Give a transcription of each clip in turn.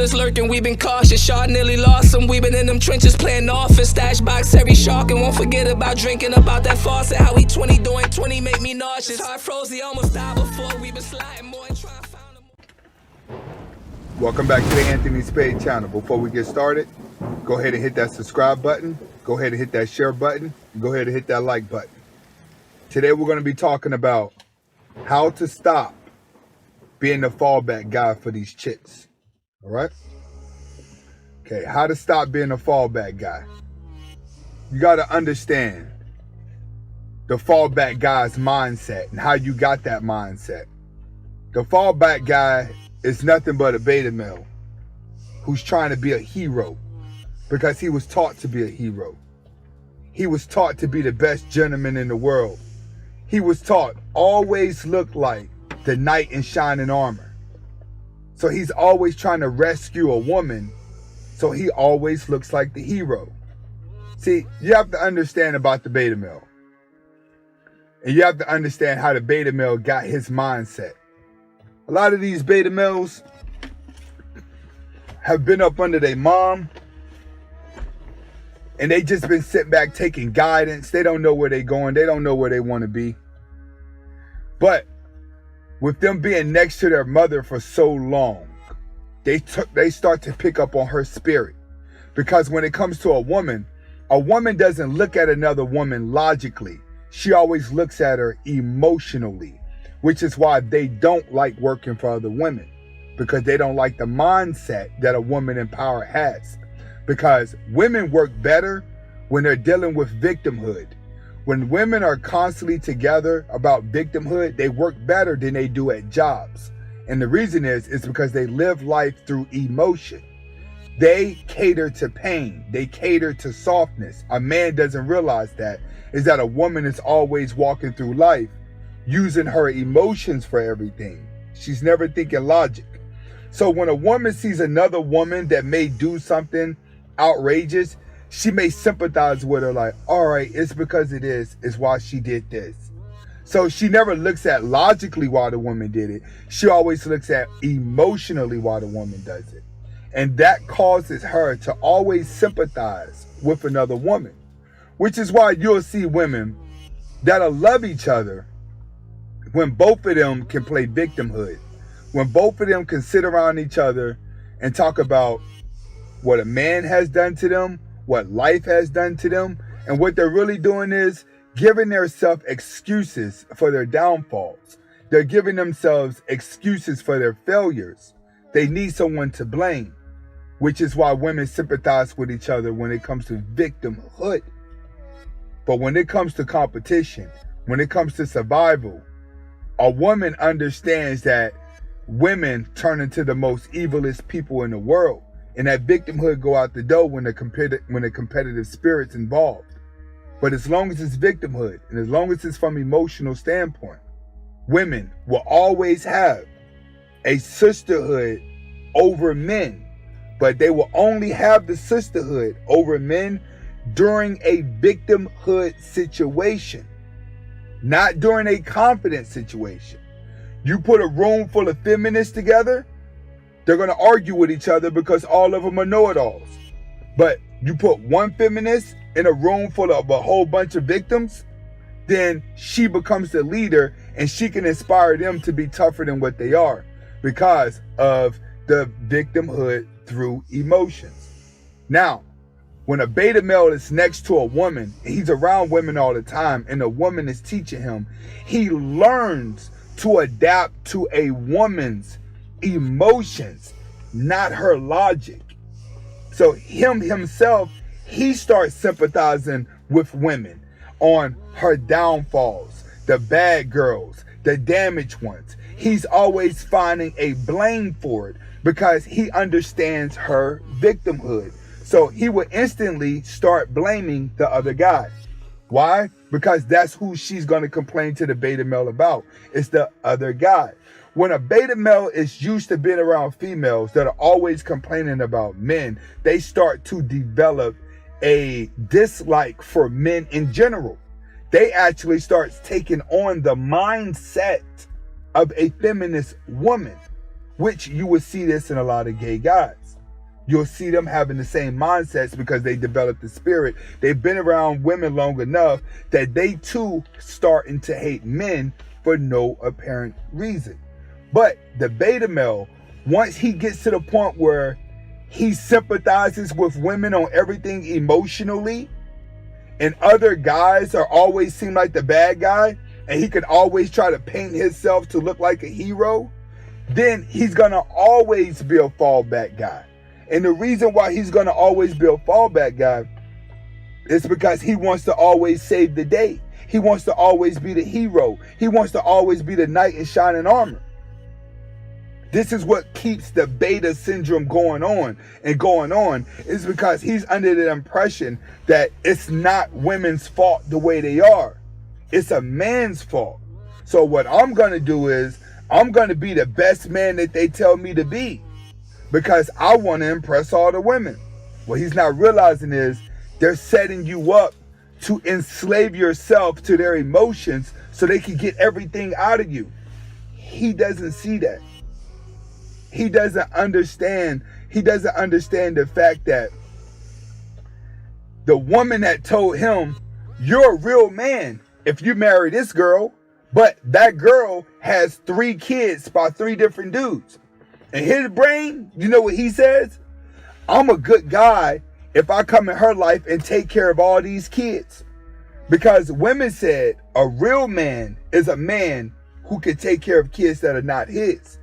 niggas lurking, we been cautious. Y'all nearly lost them, we been in them trenches playing offense. Stash box every shark and won't forget about drinking about that faucet. How we 20 doing 20 make me nauseous. Heart froze, he almost died before we been sliding more and trying to find them. Welcome back to the Anthony Spade channel. Before we get started, go ahead and hit that subscribe button. Go ahead and hit that share button. And go ahead and hit that like button. Today we're going to be talking about how to stop being the fallback guy for these chicks. All right? Okay, how to stop being a fallback guy. You got to understand the fallback guy's mindset and how you got that mindset. The fallback guy is nothing but a beta male who's trying to be a hero because he was taught to be a hero. He was taught to be the best gentleman in the world. He was taught always look like the knight in shining armor. So he's always trying to rescue a woman, so he always looks like the hero. See, you have to understand about the beta male. And you have to understand how the beta male got his mindset. A lot of these beta males have been up under their mom, and they just been sitting back taking guidance. They don't know where they're going. They don't know where they want to be. But with them being next to their mother for so long, they start to pick up on her spirit. Because when it comes to a woman doesn't look at another woman logically. She always looks at her emotionally, which is why they don't like working for other women, because they don't like the mindset that a woman in power has. Because women work better when they're dealing with victimhood. When women are constantly together about victimhood, they work better than they do at jobs. And the reason is because they live life through emotion. They cater to pain. They cater to softness. A man doesn't realize that, is that a woman is always walking through life using her emotions for everything. She's never thinking logic. So when a woman sees another woman that may do something outrageous, she may sympathize with her like, all right, it's because it is why she did this. So she never looks at logically why the woman did it. She always looks at emotionally why the woman does it. And that causes her to always sympathize with another woman, which is why you'll see women that'll love each other when both of them can play victimhood, when both of them can sit around each other and talk about what a man has done to them, what life has done to them, and what they're really doing is giving themselves excuses for their downfalls. They're giving themselves excuses for their failures. They need someone to blame, which is why women sympathize with each other when it comes to victimhood. But when it comes to competition, when it comes to survival, a woman understands that women turn into the most evilest people in the world. And that victimhood go out the door when the competitive spirit's involved. But as long as it's victimhood, and as long as it's from emotional standpoint, women will always have a sisterhood over men. But they will only have the sisterhood over men during a victimhood situation, not during a confident situation. You put a room full of feminists together, they're going to argue with each other because all of them are know-it-alls. But you put one feminist in a room full of a whole bunch of victims, then she becomes the leader and she can inspire them to be tougher than what they are because of the victimhood through emotions. Now, when a beta male is next to a woman, he's around women all the time, and a woman is teaching him, he learns to adapt to a woman's emotions, not her logic. So himself, he starts sympathizing with women on her downfalls, the bad girls, the damaged ones. He's always finding a blame for it because he understands her victimhood. So he would instantly start blaming the other guy. Why? Because that's who she's going to complain to the beta male about. It's the other guy. When a beta male is used to being around females that are always complaining about men, they start to develop a dislike for men in general. They actually start taking on the mindset of a feminist woman, which you would see this in a lot of gay guys. you'll see them having the same mindsets because they developed the spirit. They've been around women long enough that they too starting to hate men for no apparent reason. But the beta male, once he gets to the point where he sympathizes with women on everything emotionally, and other guys are always seem like the bad guy, and he can always try to paint himself to look like a hero, then he's going to always be a fallback guy. And the reason why he's going to always be a fallback guy is because he wants to always save the day. He wants to always be the hero. He wants to always be the knight in shining armor. This is what keeps the beta syndrome going on is because he's under the impression that it's not women's fault the way they are. It's a man's fault. So what I'm going to do is I'm going to be the best man that they tell me to be because I want to impress all the women. What he's not realizing is they're setting you up to enslave yourself to their emotions so they can get everything out of you. He doesn't see that. He doesn't understand the fact that the woman that told him, you're a real man if you marry this girl, but that girl has 3 kids by 3 different dudes. In his brain, you know what he says? I'm a good guy if I come in her life and take care of all these kids. Because women said a real man is a man who can take care of kids that are not his.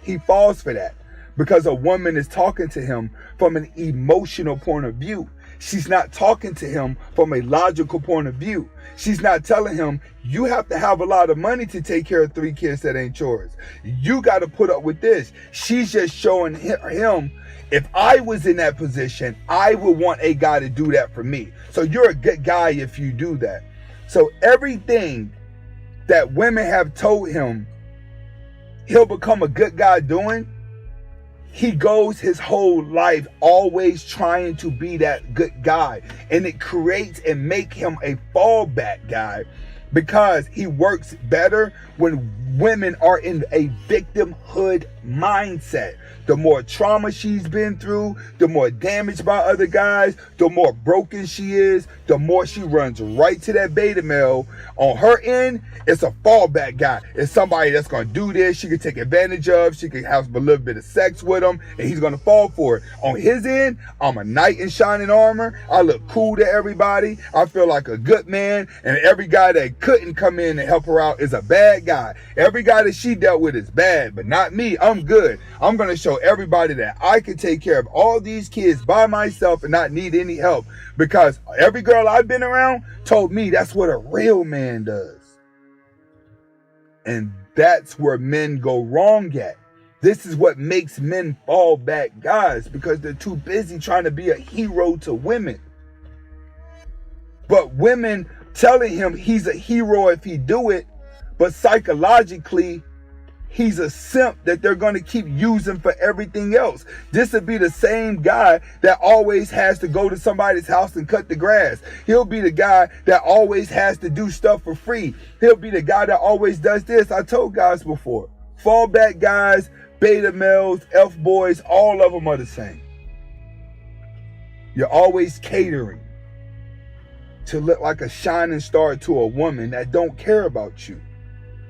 He falls for that because a woman is talking to him from an emotional point of view. She's not talking to him from a logical point of view. She's not telling him, you have to have a lot of money to take care of 3 kids that ain't yours. You got to put up with this. She's just showing him, if I was in that position, I would want a guy to do that for me. So you're a good guy if you do that. So everything that women have told him he'll become a good guy doing, he goes his whole life always trying to be that good guy. And it creates and make him a fallback guy because he works better when women are in a victimhood mindset. The more trauma she's been through, the more damaged by other guys, the more broken she is, the more she runs right to that beta male. On her end, it's a fallback guy. It's somebody that's going to do this, she can take advantage of, she can have a little bit of sex with him, and he's going to fall for it. On his end, I'm a knight in shining armor. I look cool to everybody. I feel like a good man, and every guy that couldn't come in and help her out is a bad guy. Every guy that she dealt with is bad, but not me. I'm good. I'm going to show everybody that I can take care of all these kids by myself and not need any help, because every girl I've been around told me that's what a real man does. And that's where men go wrong at. This is what makes men fall back guys, because they're too busy trying to be a hero to women. But women telling him he's a hero if he do it, but psychologically he's a simp that they're going to keep using for everything else. This would be the same guy that always has to go to somebody's house and cut the grass. He'll be the guy that always has to do stuff for free. He'll be the guy that always does this. I told guys before, fallback guys, beta males, F boys, all of them are the same. You're always catering to look like a shining star to a woman that don't care about you.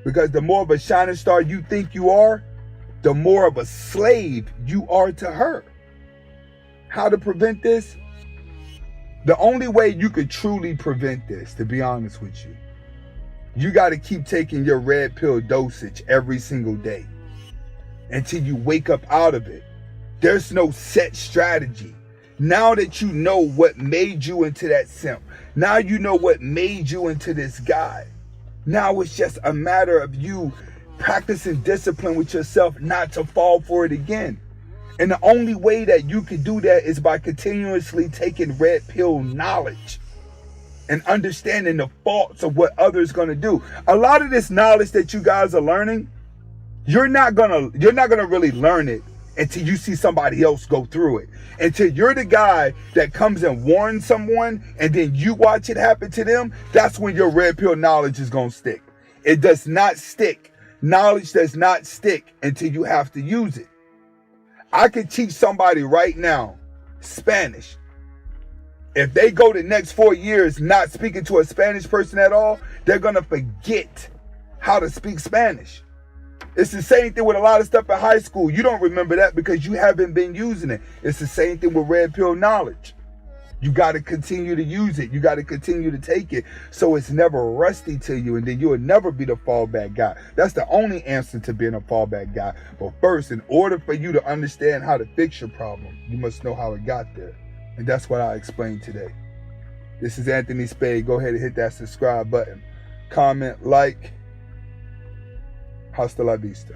Because the more of a shining star you think you are, the more of a slave you are to her. How to prevent this? The only way you could truly prevent this, to be honest with you, you got to keep taking your red pill dosage every single day until you wake up out of it. There's no set strategy. Now that you know what made you into that simp, now you know what made you into this guy. Now it's just a matter of you practicing discipline with yourself not to fall for it again. And the only way that you can do that is by continuously taking red pill knowledge and understanding the faults of what others going to do. A lot of this knowledge that you guys are learning, you're not gonna really learn it until you see somebody else go through it. Until you're the guy that comes and warns someone and then you watch it happen to them, that's when your red pill knowledge is going to stick. It does not stick. Knowledge does not stick until you have to use it. I could teach somebody right now Spanish. If they go the next 4 years not speaking to a Spanish person at all, they're going to forget how to speak Spanish. It's the same thing with a lot of stuff in high school. You don't remember that because you haven't been using it. It's the same thing with red pill knowledge. You got to continue to use it. You got to continue to take it so it's never rusty to you, and then you'll never be the fallback guy. That's the only answer to being a fallback guy. But first, in order for you to understand how to fix your problem, you must know how it got there. And that's what I explained today. This is Anthony Spade. Go ahead and hit that subscribe button. Comment, like. Hasta la vista.